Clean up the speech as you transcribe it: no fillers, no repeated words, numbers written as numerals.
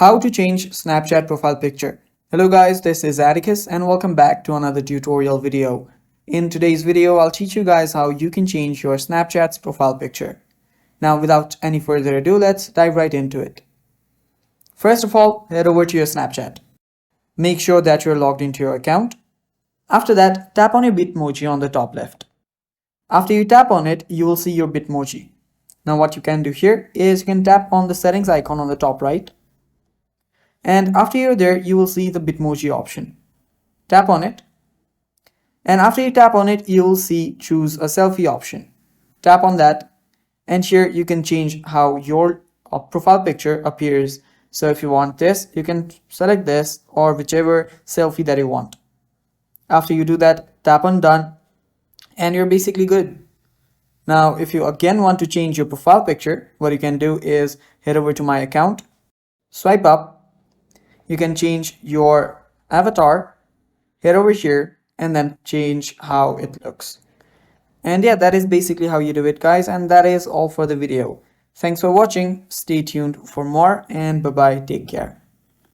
How to change Snapchat profile picture. Hello guys, this is Atticus and welcome back to another tutorial video. In today's video, I'll teach you guys how you can change your Snapchat's profile picture. Now without any further ado, let's dive right into it. First of all, head over to your Snapchat. Make sure that you're logged into your account. After that, tap on your Bitmoji on the top left. After you tap on it, you will see your Bitmoji. Now what you can do here is you can tap on the settings icon on the top right. And after you're there, you will see the Bitmoji option. Tap on it. And after you tap on it, you will see choose a selfie option. Tap on that. And here you can change how your profile picture appears. So if you want this, you can select this or whichever selfie that you want. After you do that, tap on done and you're basically good. Now, if you again want to change your profile picture, what you can do is head over to my account, swipe up. You can change your avatar, head over here, and then change how it looks. And yeah, that is basically how you do it, guys. And that is all for the video. Thanks for watching. Stay tuned for more and bye-bye. Take care.